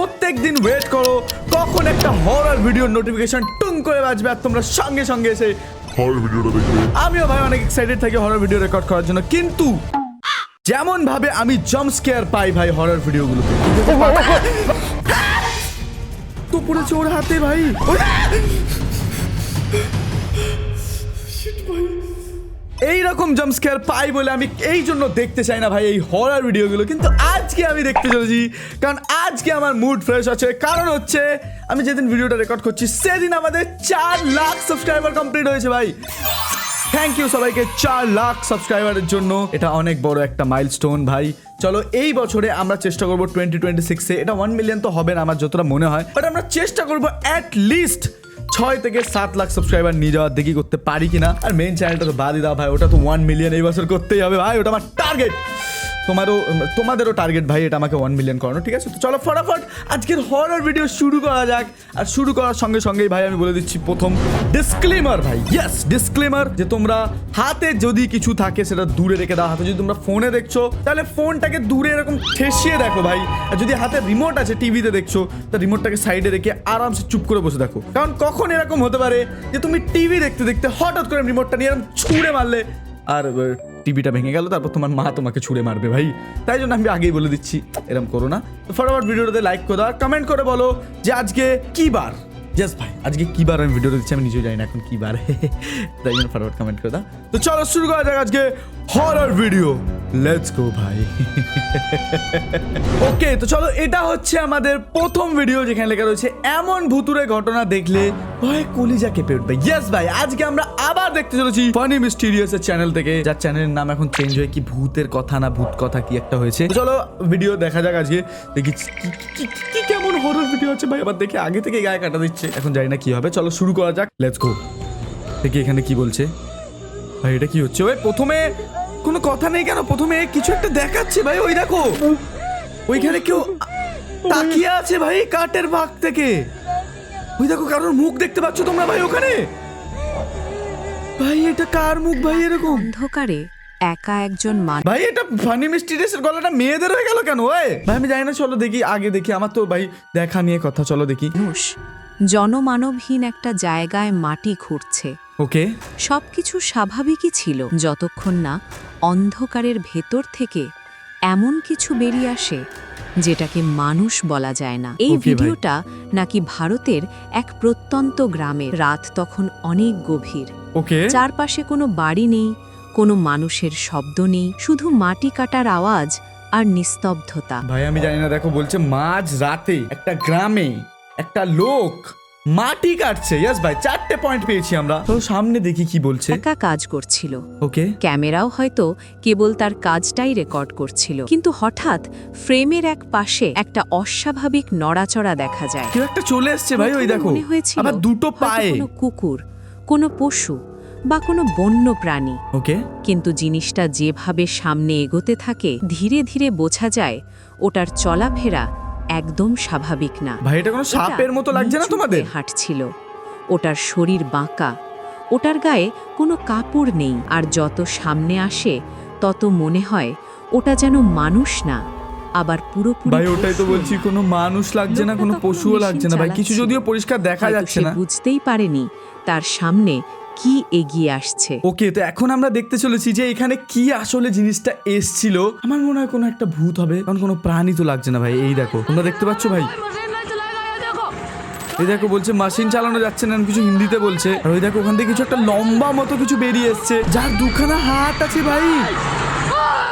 প্রত্যেকদিন ওয়েট করো কখন একটা হরর ভিডিওর নোটিফিকেশন টুং করে বাজবে আর তোমরা সঙ্গে সঙ্গে এসে হরর ভিডিওটা দেখবে। আমিও ভাই অনেক এক্সাইটেড থাকি হরর ভিডিও রেকর্ড করার জন্য, কিন্তু যেমন ভাবে আমি জাম্প স্কেয়ার পাই ভাই হরর ভিডিওগুলোতে তো পড়েছে ওর হাতে ভাই। এইরকম জাম্প স্কেয়ার পাই বলে আমি এই জন্য দেখতে চাই না ভাই এই হরর ভিডিওগুলো, কিন্তু আজকে আমি দেখতে চলেছি কারণ আজকে আমার মুড ফ্রেশ আছে। কারণ হচ্ছে আমি যেদিন ভিডিওটা রেকর্ড করছি সেদিন আমাদের 4 লাখ সাবস্ক্রাইবার কমপ্লিট হয়েছে ভাই। থ্যাংক ইউ সবাইকে 4 লাখ সাবস্ক্রাইবারের জন্য, এটা অনেক বড় একটা মাইলস্টোন ভাই। চলো এই বছরে আমরা চেষ্টা করবো 2026-এ, এটা 1 মিলিয়ন তো হবে না আমার যতটা মনে হয়, বাট আমরা চেষ্টা করবো অ্যাট লিস্ট 6 থেকে 7 লাখ সাবস্ক্রাইবার নিয়ে যাওয়ার, দেখি করতে পারি কিনা। আর মেইন চ্যানেলটা তো বাদই দাও ভাই, ওটা তো 1 মিলিয়ন এই বছর করতেই হবে ভাই, ওটা আমার টার্গেট। তোমাদেরও টার্গেট ভাই এটা আমাকে 1 মিলিয়ন করানো, ঠিক আছে? তো চলো ফটাফট আজকের হরর ভিডিও শুরু করা যাক। আর শুরু করার সঙ্গে সঙ্গেই ভাই আমি বলে দিচ্ছি প্রথম ডিসক্লেমার ভাই, ইয়েস ডিসক্লেমার, যে তোমরা হাতে যদি কিছু থাকে সেটা দূরে রেখে দাও। হাতে যদি তোমরা ফোনে দেখছো তাহলে ফোনটাকে দূরে এরকম ঠেসিয়ে দেখো ভাই, আর যদি হাতে রিমোট আছে টিভিতে দেখছো তা রিমোটটাকে সাইডে রেখে আরামসে চুপ করে বসে দেখো। কারণ কখন এরকম হতে পারে যে তুমি টিভি দেখতে দেখতে হঠাৎ করে রিমোটটা নিয়ে এরকম ছুঁড়ে মারলে আর টিভিটা ভেঙে গেল, তারপর তোমার মা তোমাকে ছুঁড়ে মারবে ভাই। তাই জন্য আমি আগেই বলে দিচ্ছি এরকম করো না। তো ফটাফট ভিডিওটাতে লাইক করে দাও, কমেন্ট করে বলো যে আজকে কি বার। জাস্ট ভাই আজকে কি বার আমি ভিডিও দিচ্ছি, আমি নিজেও জানি না এখন কি বার, তাই জন্য ফটাফট কমেন্ট করে দাও। তো চলো শুরু করা যাক আজকে হরর ভিডিও, লেটস গো ভাই। ওকে তো চলো, এটা হচ্ছে আমাদের প্রথম ভিডিও যেখানে লেখা রয়েছে এমন ভুতুরে ঘটনা দেখলে ভয় কলিজা কেঁপে উঠবে। ইয়েস ভাই, আজকে আমরা আবার দেখতে চলেছি ফানি মিস্টিরিয়াস এর চ্যানেল থেকে, যার চ্যানেলের নাম এখন চেঞ্জ হয়ে কি ভূতের কথা না ভূত কথা কি একটা হয়েছে। তো চলো ভিডিও দেখা যাক আজকে, দেখি কি কেমন হরর ভিডিও আছে ভাই। আবার দেখে আগে থেকে গায়ে কাটা দিচ্ছে, এখন জানি না কি হবে। চলো শুরু করা যাক, লেটস গো। দেখি এখানে কি বলছে ভাই, এটা কি হচ্ছে? ওই প্রথমে কোনো কথা নেই কেন, প্রথমে কিছু একটা দেখাচ্ছে ভাই। ওই দেখো ওইখানে কেউ তাকিয়ে আছে ভাই কাঠের ভাগ থেকে। ওই দেখো কারোর মুখ দেখতে পাচ্ছ তোমরা ভাই ওখানে। ভাই এটা কার মুখ ভাই এরকম অন্ধকারে একা একজন মানুষ? ভাই এটা ফানি মিস্টিরিয়াসের গলাটা মেয়েদের হয়ে গেল কেন? ওই ভাই আমি জানি না, চলো দেখি আগে দেখি, আমার তো ভাই দেখা নিয়ে কথা, চলো দেখি। জনমানবহীন একটা জায়গায় মাটি খুঁড়ছে। ওকে, সবকিছু স্বাভাবিকই ছিল যতক্ষণ না অন্ধকারের ভেতর থেকে এমন কিছু বেরিয়ে আসে যেটাকে মানুষ বলা যায় না। এই Okay, ভাই। ভিডিওটা নাকি ভারতের এক প্রত্যন্ত গ্রামের। রাত তখন অনেক গভীর, ওকে, চারপাশে কোনো বাড়ি নেই, কোনো মানুষের শব্দ নেই, শুধু মাটি কাটার আওয়াজ আর নিস্তব্ধতা। ভাই আমি জানি না, দেখো বলছে মাঝ রাতে একটা গ্রামে একটা লোক মাটি কাটছে। ইয়েস ভাই 4টে পয়েন্ট পেয়েছি আমরা। তো সামনে দেখি কি বলছে। একা কাজ করছিল, ওকে, ক্যামেরাও হয়তো কেবল তার কাজটাই রেকর্ড করছিল, কিন্তু হঠাৎ ফ্রেমের এক পাশে একটা অস্বাভাবিক নড়াচড়া দেখা যায়। কেউ একটা চলে এসছে ভাই, ওই দেখো মনে হয়েছিল আবার দুটো হয়তো পায়ে। কোনো কুকুর, কোনো পশু বা কোনো বন্য প্রাণী। ওকে, কিন্তু জিনিসটা যেভাবে সামনে এগোতে থাকে ধীরে ধীরে বোঝা যায় ওটার চলাফেরা একদম স্বাভাবিক না। ভাই এটা কোনো সাপের মতো লাগছে না তোমাদের? হাঁটছিল, ওটার শরীর বাঁকা, ওটার গায়ে কোনো কাপড় নেই, আর যত সামনে আসে তত মনে হয় ওটা যেন মানুষ না, আবার পুরোপুরি ভাই ওটাই তো পশু। বলছি, কোনো মানুষ লাগছে না, কোনো লোকটা তখন পশুও মেশিন লাগছে না ভাই, কিছু চালাচ্ছিল। যদিও পরিষ্কার দেখা হয়তো যাচ্ছে সে না। বুঝতেই পারেনি তার সামনে কি এগিয়ে আসছে। ওকে, তো এখন আমরা দেখতে চলেছি যে এখানে কি আসলে জিনিসটা এসছিল। আমার মনে হয় কোনো একটা ভূত হবে, কারণ কোনো প্রাণী তো লাগছে না ভাই। এই দেখো তোমরা দেখতে পাচ্ছ ভাই, এই দেখো বলছে মেশিন চালানো যাচ্ছে না, কিছু হিন্দিতে বলছে। আর ওই দেখো ওখান থেকে কিছু একটা লম্বা মতো কিছু বেরিয়ে এসছে, যার দুখানা হাত আছে ভাই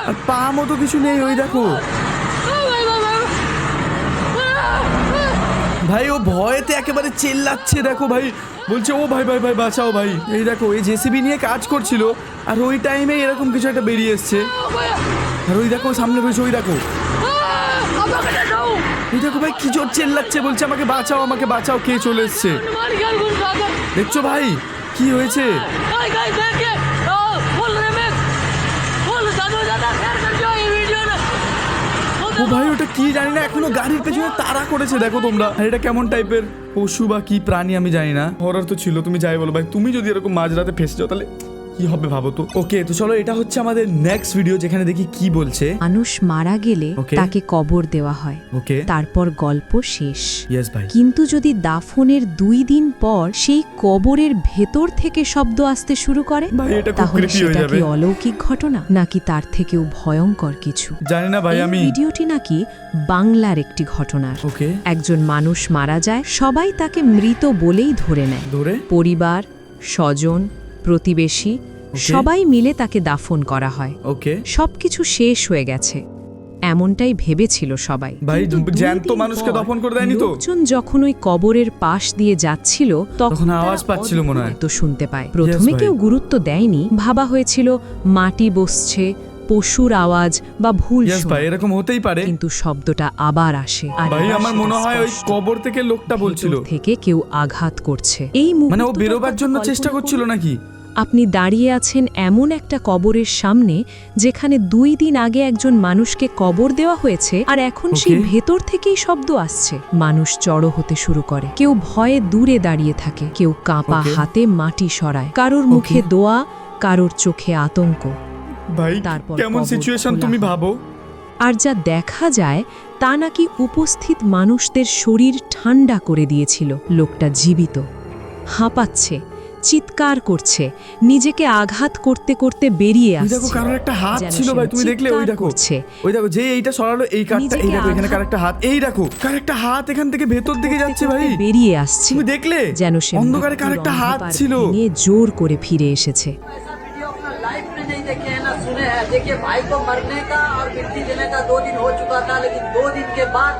আর পা মতো কিছু নেই। ওই দেখো ভাই ও ভয়েতে একেবারে চেল্লাচ্ছে, দেখো ভাই বলছে ও ভাই ভাই ভাই বাঁচাও ভাই। এই দেখো এই জেসিবি নিয়ে কাজ করছিল আর ওই টাইমে এরকম কিছু একটা বেরিয়ে এসছে। আর ওই দেখো সামনে রয়েছে, ওই দেখো এই দেখো ভাই কি জোর চেল্লাচ্ছে, বলছে আমাকে বাঁচাও আমাকে বাঁচাও, কে চলে এসছে দেখছো ভাই কি হয়েছে? ও ভাই ওটা কি জানি না, এখনো গাড়ির পেছনে তাড়া করেছে দেখো তোমরা। আর এটা কেমন টাইপের পশু বা কি প্রাণী আমি জানি না, হরর তো ছিল। তুমি যাই বলো ভাই, তুমি যদি এরকম মাঝরাতে ফেসে যাও তাহলে কি হবে ভাবো তো। ওকে, তো চলো এটা হচ্ছে আমাদের নেক্সট ভিডিও, যেখানে দেখি কি বলছে। মানুষ মারা গেলে Okay. তাকে কবর দেওয়া হয়, ওকে, তারপর গল্প শেষ। ইয়েস ভাই। কিন্তু যদি দাফনের 2 দিন পর সেই কবরের ভেতর থেকে শব্দ আসতে শুরু করে, ভাই এটা খুব তাহলে creepy হয়ে সেটা যাবে। কি অলৌকিক ঘটনা নাকি তার থেকেও ভয়ঙ্কর কিছু? জানি না ভাই এই আমি। ভিডিওটি নাকি বাংলার একটি ঘটনার। ওকে, একজন মানুষ মারা যায়, সবাই তাকে মৃত বলেই ধরে নেয়। ধরে পরিবার, স্বজন, প্রতিবেশী সবাই মিলে তাকে দাফন করা হয়। ওকে সবকিছু শেষ হয়ে গেছে এমনটাই ভেবেছিল সবাই। ভাই, কিন্তু 2 জ্যান্ত দিন মানুষকে পর দফন করে দেয়নি তো? লোকজন যখন ওই কবরের পাশ দিয়ে যাচ্ছিল তখন তারা আওয়াজ পাচ্ছিল মনে হয়। অদ্ভুত শুনতে পায়। প্রথমে ভাই। কেউ গুরুত্ব দেয়নি, ভাবা হয়েছিল মাটি বসছে, পশুর আওয়াজ বা ভুল ইয়েস শোনা। ভাই, এরকম হতেই পারে। কিন্তু শব্দটা আবার আসে, আর ভাই এবার আমার সেটা মনে হয় ওই স্পষ্ট। কবর থেকে লোকটা বলছিল, ভেতর থেকে কেউ আঘাত করছে। এই মানে ও মুহূর্তটার বেরোবার কথা জন্য কল্পনা চেষ্টা করছিল করুন। নাকি? আপনি দাঁড়িয়ে আছেন এমন একটা কবরের সামনে যেখানে 2 দিন আগে একজন মানুষকে কবর দেওয়া হয়েছে, আর এখন সেই Okay. ভেতর থেকেই শব্দ আসছে। মানুষ জড়ো হতে শুরু করে, কেউ ভয়ে দূরে দাঁড়িয়ে থাকে, কেউ কাঁপা Okay. হাতে মাটি সরায়, কারোর মুখে Okay. দোয়া, কারোর চোখে আতঙ্ক। ভাই তারপর কেমন কবর সিচুয়েশন খোলা তুমি হয়। ভাবো। আর যা দেখা যায় তা নাকি উপস্থিত মানুষদের শরীর ঠান্ডা করে দিয়েছিল। লোকটা জীবিত, হাঁপাচ্ছে, চিৎকার করছে, নিজেকে আঘাত করতে করতে বেরিয়ে ওই দেখো আসছে। কারোর একটা হাত যেন ছিল সে ভাই, তুমি দেখলে? ওই চিৎকার দেখো, করছে। ওই দেখো যে এইটা সরালো এই কাঠটা, এই নিজেকে দেখো এখানে আঘাত কার একটা হাত, এই দেখো কার একটা হাত এখান থেকে ভেতর দিকে যাচ্ছে ভাই। বেরিয়ে আসছে, তুমি দেখলে? যেন সে অন্ধকারে কার মৃত্যুর একটা হাত অন্ধকার ছিল। ভেঙে জোর করে ফিরে এসেছে। ऐसा वीडियो अपना लाइफ में नहीं देखे हैं ना सुने हैं। देखिए भाई को मरने का और मिट्टी देने का 2 दिन हो चुका था, लेकिन 2 दिन के बाद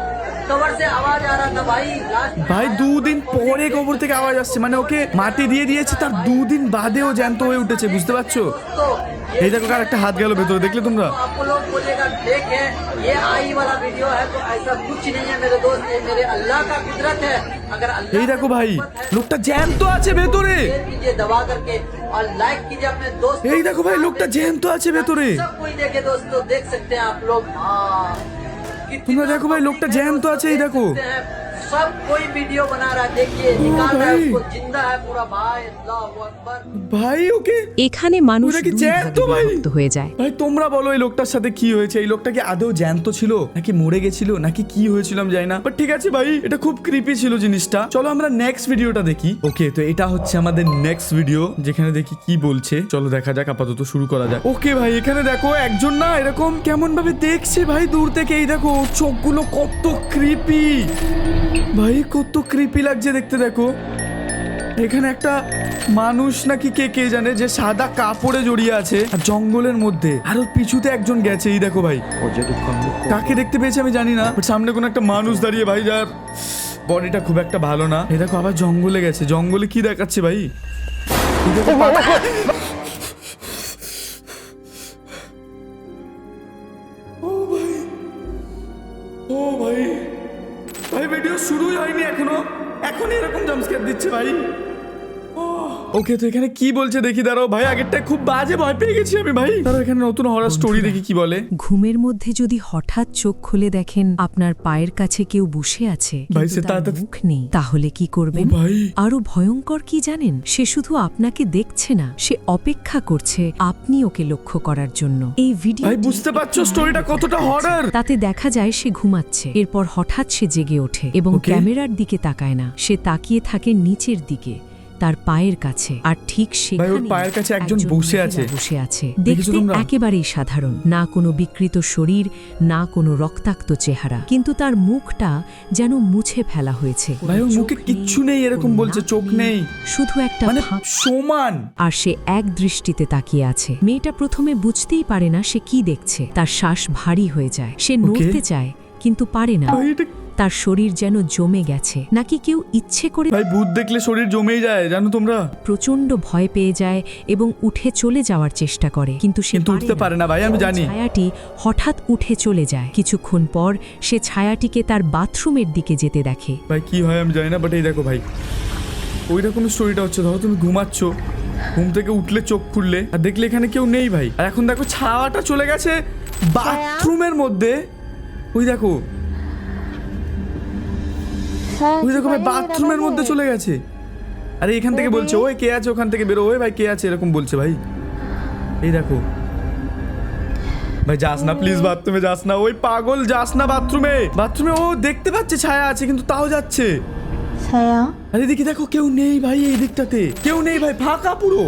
कबर से आवाज आ रहा था भाई लास्ट ভাই 2 দিন পরে কবর থেকে আওয়াজ আসছে, মানে ওকে মাটি দিয়ে দিয়েছে, তার 2 দিন বাদেও জ্যান্ত হয়ে উঠেছে, বুঝতে পারছো? तो এই দেখো কার একটা হাত গেল ভেতরে, দেখলে তোমরা? आपको लोग बोलेगा फेक है, ये आई वाला वीडियो है, तो ऐसा कुछ नहीं है मेरे दोस्त, ये मेरे अल्लाह का कुदरत है। अगर এই अल्लाह দেখো ভাই, লোকটা জ্যান্ত আছে ভেতরে। शेयर कीजिए दबा करके और लाइक कीजिए अपने दोस्त। এই দেখো ভাই, লোকটা জ্যান্ত আছে ভেতরে। सब कोई देखे दोस्तों, देख सकते हैं आप लोग। हाँ তোমরা দেখো ভাই, লোকটা জ্যান্ত আছে, এই দেখো। सब कोई वीडियो बना रहा है, देखिए निकाल रहा है भाई। उसको, जिंदा है पूरा भाई। अल्लाह अकबर। ভাই ওকে, এখানে মানুষ ওরা কি 2 জ্যান্ত ভাগে ভাই? বিভক্ত হয়ে যায়। ভাই তোমরা বলো এই লোকটার সাথে কি হয়েছে? এই লোকটা কি আদৌ জ্যান্ত ছিল নাকি মরে গেছিল নাকি কি হয়েছিল আমি জানি না, বাট ঠিক আছে ভাই, এটা খুব ক্রিপি ছিল জিনিসটা। চলো আমরা নেক্সট ভিডিওটা দেখি। ওকে, তো এটা হচ্ছে আমাদের নেক্সট ভিডিও, যেখানে দেখি কি বলছে। চলো দেখা যাক, আপাতত শুরু করা যাক। ওকে ভাই, এখানে দেখো একজন না এরকম কেমন ভাবে দেখছে ভাই দূর থেকে। এই দেখো চোখগুলো কত ক্রিপি ভাই, কত ক্রিপি লাগছে দেখতে। দেখো এখানে একটা মানুষ নাকি কে জানে, যে সাদা কাপড়ে জড়িয়ে আছে আর জঙ্গলের মধ্যে, আর ওর পিছুতে একজন গেছে। এই দেখো ভাই, কাকে দেখতে পেয়েছে আমি জানি না, বাট সামনে কোনো একটা মানুষ দাঁড়িয়ে ভাই, যার বডিটা খুব একটা ভালো না। এই দেখো আবার জঙ্গলে গেছে, জঙ্গলে কি দেখাচ্ছে ভাই? এই দেখো ও ভাই, ও ভাই, ভাই ভিডিও শুরুই হয়নি এখনো, এখন এরকম জাম্পস্ক্যার দিচ্ছে ভাই। ওকে, তো এখানে কি বলছে দেখি, দাঁড়াও ভাই, আগেরটা খুব বাজে ভয় পেয়ে গেছি আমি ভাই। দাঁড়াও এখানে নতুন হরর স্টোরি দেখি কি বলে। ঘুমের মধ্যে যদি হঠাৎ চোখ খুলে দেখেন আপনার পায়ের কাছে কেউ বসে আছে, ভাই, কিন্তু সে তার তাড়াতাড়ি- মুখ নেই, তাহলে কি করবেন? ও ভাই। আরো ভয়ঙ্কর কি জানেন? সে শুধু আপনাকে দেখছে না, সে অপেক্ষা করছে আপনি ওকে লক্ষ্য করার জন্য। এই ভিডিও ভাই বুঝতে পারছো স্টোরিটা কতটা হরর? তাতে দেখা যায় সে ঘুমাচ্ছে, এরপর হঠাৎ সে জেগে ওঠে এবং Okay. ক্যামেরার দিকে তাকায় না, সে তাকিয়ে থাকে নিচের দিকে, তার পায়ের কাছে। আর ঠিক ভাই, ওর সেখানে পায়ের কাছে একজন বসে আছে। বসে আছে, দেখেছো দেখতে তোমরা? একেবারেই সাধারণ, না কোনো বিকৃত শরীর, না কোনো রক্তাক্ত চেহারা, কিন্তু তার মুখটা যেন মুছে ফেলা হয়েছে। ভাই, ওর কোনো মুখে চোখ কিচ্ছু নেই, এরকম কোনো বলছে, নাক চোখ নেই, শুধু একটা মানে ফাঁক। সমান। আর সে এক দৃষ্টিতে তাকিয়ে আছে। মেয়েটা প্রথমে বুঝতেই পারে না সে কি দেখছে, তার শ্বাস ভারী হয়ে যায়, সে নড়তে চায় কিন্তু পারে না, ভাই এটা, তার শরীর যেন জমে গেছে, নাকি কেউ ইচ্ছে করে। ভাই ভূত দেখলে শরীর জমেই যায় জানো তোমরা, প্রচন্ড ভয় পেয়ে যায় এবং উঠে চলে যাওয়ার চেষ্টা করে, কিন্তু সে কিন্তু উঠতে পারে না ভাই, আমি জানি। ছায়াটি হঠাৎ উঠে চলে যায়। কিছুক্ষণ পর সে ছায়াটিকে তার বাথরুমের দিকে যেতে দেখে। ভাই কি হয় আমি জানি না, বাট এই দেখো ভাই, ওই রকম স্টোরিটা হচ্ছে। ধরো তুমি ঘুমাচ্ছ, ঘুম থেকে উঠলে চোখ খুললে আর দেখলে এখানে কেউ নেই ভাই, আর এখন দেখো ছাওয়াটা চলে গেছে বাথরুমের মধ্যে। ওই দেখো, ওই দেখো ভাই, বাথরুমের মধ্যে চলে গেছে। আরে এখান থেকে বলছে, ওই কে আছে ওখান থেকে বেরো, ওই ভাই কে আছে, এরকম বলছে ভাই। এই দেখো ভাই, যাস না প্লিজ, বাথরুমে যাস না, ওই পাগল যাস না বাথরুমে। ও দেখতে পাচ্ছে ছায়া আছে কিন্তু তাও যাচ্ছে। ছায়া আরে দেখি, দেখো কেউ নেই ভাই, এই দিকটাতে কেউ নেই ভাই, ফাঁকা পুরো।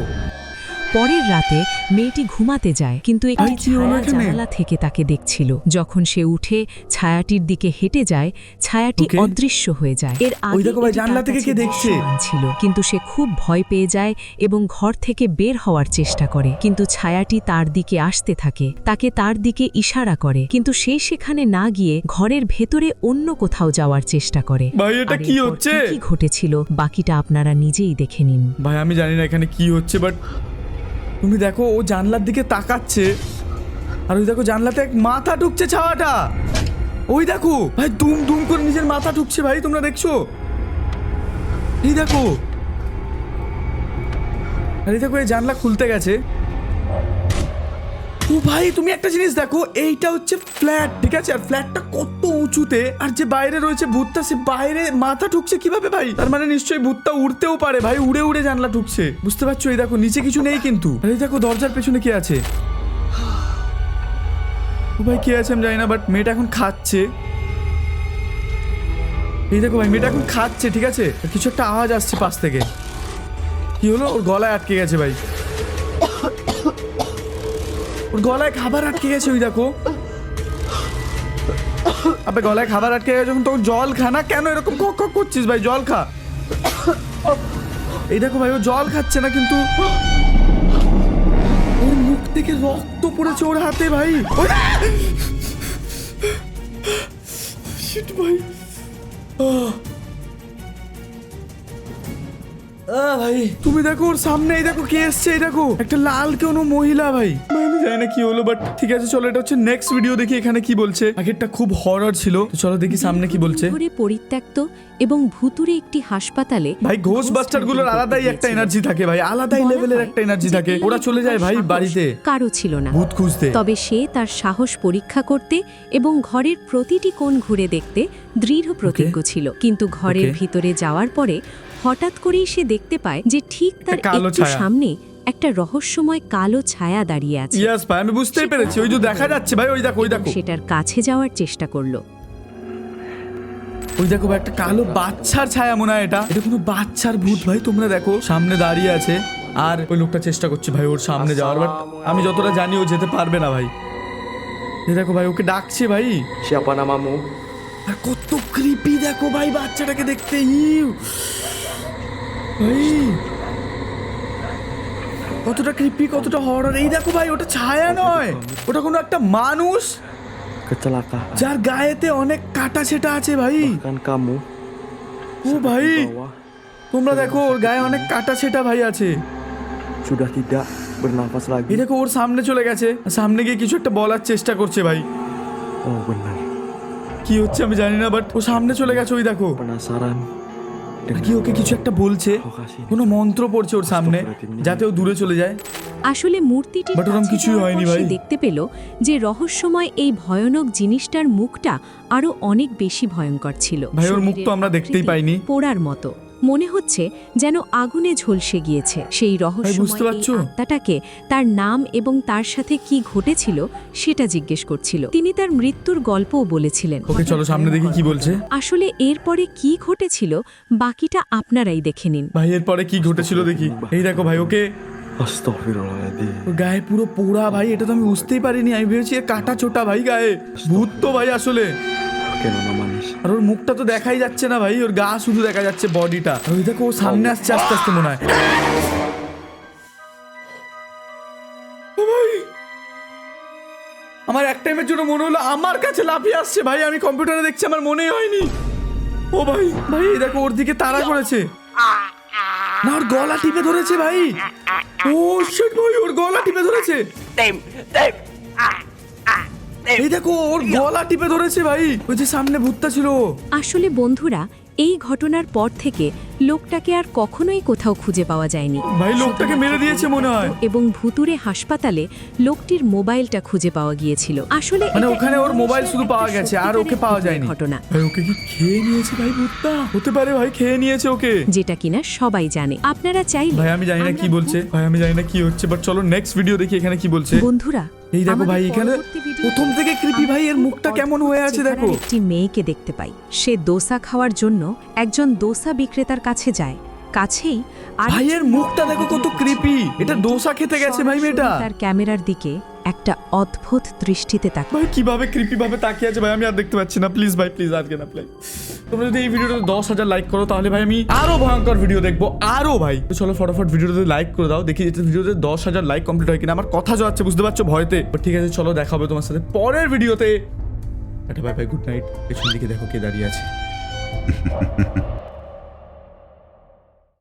পরের রাতে মেয়েটি ঘুমাতে যায়, কিন্তু একটি ভাই, কি হলো ছায়া এখানে? জানালা থেকে তাকে দেখছিল। যখন সে উঠে ছায়াটির দিকে হেঁটে যায়, ছায়াটি Okay. অদৃশ্য হয়ে যায়। এর আগে দেখো ভাই, এটি জানলা তার থেকে কাছে কে দেখছে? দৃশ্যমান ছিল, কিন্তু সে খুব ভয় পেয়ে যায় এবং ঘর থেকে বের হওয়ার চেষ্টা করে। কিন্তু ছায়াটি তার দিকে আসতে থাকে, তাকে তার দিকে ইশারা করে, কিন্তু সে সেখানে না গিয়ে ঘরের ভেতরে অন্য কোথাও যাওয়ার চেষ্টা করে। ভাই, এটা আর কি এরপর হচ্ছে? কি ঘটেছিল বাকিটা আপনারা নিজেই দেখে নিন। ভাই আমি জানি না এখানে কি হচ্ছে, বাট তুমি দেখো ও জানলার দিকে তাকাচ্ছে, আর ওই দেখো জানলাতে এক মাথা ঢুকছে ছাওয়াটা। ওই দেখো ভাই, দুম দুম করে নিজের মাথা ঢুকছে ভাই, তোমরা দেখছো? এই দেখো, আর এই দেখো এই জানলা খুলতে গেছে। ও ভাই, তুমি একটা জিনিস দেখো, এইটা হচ্ছে ফ্ল্যাট, ঠিক আছে? আর ফ্ল্যাটটা কত উঁচুতে, আর যে বাইরে রয়েছে ভূতটা, সে বাইরে মাথা ঢুকছে কিভাবে ভাই? তার মানে নিশ্চয়ই ভূতটা উড়তেও পারে ভাই, উড়ে উড়ে জানলা ঢুকছে, বুঝতে পারছো? এই দেখো নিচে কিছু নেই কিন্তু, আর এই দেখো দরজার পেছনে কে আছে। ও ভাই, কে আছে আমি জানি না, বাট মেয়েটা এখন খাচ্ছে। এই দেখো ভাই, মেয়েটা এখন খাচ্ছে, ঠিক আছে? আর কিছু একটা আওয়াজ আসছে পাশ থেকে। কি হলো? ওর গলায় আটকে গেছে ভাই, ওর গলায় খাবার আটকে গেছে। ওই দেখো, আবে গলায় খাবার আটকে গেছে যখন, তখন জল খা না, কেন এরকম কক কক করছিস ভাই? জল খা। এই দেখো ভাই, ও জল খাচ্ছে না, কিন্তু ওর মুখ থেকে রক্ত পড়েছে ওর হাতে ভাই। Shit ভাই, ভাই তুমি দেখো ওর সামনে, এই দেখো কে এসছে, এই দেখো একটা লাল কোনো মহিলা ভাই। আমি জানি না কি হলো, বাট ঠিক আছে চলো, এটা হচ্ছে নেক্সট ভিডিও, দেখি এখানে কি বলছে। আগেরটা খুব হরর ছিল, তো চলো দেখি সামনে কি বলছে। ধরে পরিত্যক্ত এবং ভুতুরে একটি হাসপাতালে ভাই ঘোস্টবাস্টার গুলোর আলাদাই একটা এনার্জি থাকে ভাই, আলাদাই লেভেলের একটা এনার্জি থাকে। ওরা চলে যায় ভাই বাড়িতে কারো ছিল না ভূত খুঁজতে। তবে সে তার সাহস পরীক্ষা করতে এবং ঘরের প্রতিটি কোণ ঘুরে দেখতে দৃঢ় প্রতিজ্ঞ ছিল। কিন্তু ঘরের Okay. ভিতরে যাওয়ার পরে হঠাৎ করেই সে দেখতে পায় যে ঠিক তার একটা কালো একটু ছায়া। সামনে একটা রহস্যময় কালো ছায়া দাঁড়িয়ে আছে। ইয়েস ভাই, আমি বুঝতেই পেরেছি, ওই যে দেখা যাচ্ছে ভাই, ওই দেখো, ওই দেখো, সেটার কাছে যাওয়ার চেষ্টা করলো। ওই দেখো ভাই, একটা কালো বাচ্চার ছায়া মনে হয়। এটা কোনো বাচ্চার ভূত ভাই, তোমরা দেখো সামনে দাঁড়িয়ে আছে, আর ওই লোকটা চেষ্টা করছে ভাই ওর সামনে যাওয়ার, বাট আমি যতটা জানি ও যেতে পারবে না ভাই। এই দেখো ভাই, ওকে ডাকছে ভাই। Siapa namamu? আর কত ক্রিপি দেখো ভাই বাচ্চাটাকে দেখতে। ইউ ভাই, কতটা ক্রিপি, কতটা হরর। এই দেখো ভাই, ওটা ছায়া নয়, ওটা কোনো একটা মানুষ, Kecelakaan. যার গায়েতে অনেক কাটা ছেটা আছে ভাই। Kan kamu ও ভাই, di bawah তোমরা দেখো ওর গায়ে অনেক কাটা ছেটা ভাই আছে। sudah tidak bernafas এই lagi. দেখো ওর সামনে চলে গেছে, সামনে গিয়ে কিছু একটা বলার চেষ্টা করছে ভাই। Oh benar. কি হচ্ছে আমি জানি না, বাট ও সামনে চলে গেছে। ওই দেখো, Penasaran আর কি ওকে কিছু একটা বলছে, lokasi ini? কোনো মন্ত্র পড়ছে ওর সামনে যাতে ও দূরে চলে যায়। আসলে মূর্তিটির But ওরম কাছে কিছুই যাওয়ার হয়নি পর সে ভাই। দেখতে পেল যে রহস্যময় এই ভয়ানক জিনিসটার মুখটা আরো অনেক বেশি ভয়ঙ্কর ছিল। ভাই, ওর মুখ তো শরীরের আমরা দেখতেই আকৃতি পাইনি। পোড়ার মতো মনে হচ্ছে, যেন আগুনে ঝলসে গিয়েছে। সেই বুঝতে রহস্যময় এই পারছো? আত্মাটাকে তার নাম এবং তার সাথে কি ঘটেছিল সেটা জিজ্ঞেস করছিল। তিনি তার মৃত্যুর গল্পও বলেছিলেন। ওকে চলো সামনে দেখি কি বলছে। আসলে এরপরে কি ঘটেছিল বাকিটা আপনারাই দেখে নিন। ভাই এরপরে কি ঘটেছিল দেখি। এই দেখো ভাই, ওকে Astagfirullahaladzim. ওর গায়ে পুরো পোড়া ভাই, এটা তো আমি বুঝতেই পারিনি। আমি ভেবেছি এর কাটা ছোটা ভাই গায়ে, ভূত তো ভাই আসলে। Oke nona manis. আর ওর মুখটা তো দেখাই যাচ্ছে না ভাই, ওর গা শুধু দেখা যাচ্ছে, বডিটা। আর ওই দেখো ও সামনে আসছে আস্তে আস্তে মনে হয়। ও ভাই, আমার এক টাইমের জন্য মনে হলো আমার কাছে লাফিয়ে আসছে ভাই, আমি কম্পিউটারে দেখছি, আমার মনেই হয়নি। ও ভাই ভাই, এই দেখো ওর দিকে তাড়া করেছে, না ওর গলা টিপে ধরেছে ভাই। ও শিট ভাই, ওর গলা টিপে ধরেছে। এই দেখো ওর গলা টিপে ধরেছে ভাই, ওই যে সামনে ভূতটা ছিল। আসলে বন্ধুরা, এই ঘটনার পর থেকে লোকটাকে আর কখনোই কোথাও খুঁজে পাওয়া যায়নি। ভাই লোকটাকে মেরে দিয়েছে মনে হয়। এবং ভুতুরে হাসপাতালে লোকটির মোবাইলটা খুঁজে পাওয়া গিয়েছিল। আসলে মানে এটা ওখানে ওর এমন মোবাইল শুধু পাওয়া সত্যিকারের গেছে আর ওকে পাওয়া যায়নি। ঘটনা ভাই ওকে কি খেয়ে নিয়েছে ভাই ভূতটা? হতে পারে ভাই খেয়ে নিয়েছে ওকে। যেটা কিনা সবাই জানে। আপনারা চাইলে ভাই আমি জানি না কি বলছে, ভাই আমি জানি না কি হচ্ছে, বাট চলো নেক্সট ভিডিও দেখি এখানে কি বলছে। বন্ধুরা, এই দেখো আমাদের ভাই এখানে পরবর্তী ভিডিওতে প্রথম থেকে কৃপি ভাই এর মুখটা কেমন হয়ে আছে দেখো। চেহারার একটি মেয়েকে দেখতে পাই। সে দোসা খাওয়ার জন্য একজন দোসা বিক্রেতার কাছে যায়। কাছেই ভাই এর মুখটা দেখো কত কৃপি, এটা দোসা খেতে গেছে ভাই মেয়েটা। তার ক্যামেরার দিকে একটা অদ্ভুত দৃষ্টিতে তাকায়। ভাই কিভাবে কৃপি ভাবে তাকিয়ে আছে ভাই, আমি আর দেখতে পাচ্ছি না। প্লিজ ভাই প্লিজ আজকে না প্লিজ। তোমরা যদি এই ভিডিওটাতে 10,000 লাইক করো তাহলে ভাই আমি আরো ভয়ঙ্কর ভিডিও দেখবো আরো ভাই। তো চলো ফটাফট ভিডিওটাতে লাইক করে দাও, দেখি যে ভিডিওতে 10,000 লাইক কমপ্লিট হয় কিনা। আমার কথা যাচ্ছে বুঝতে পারছো ভয়তে। ঠিক আছে চলো দেখা হবে তোমার সাথে পরের ভিডিওতে। একটা বাই বাই, গুড নাইট। পেছন দিকে দেখো কে দাঁড়িয়ে আছে।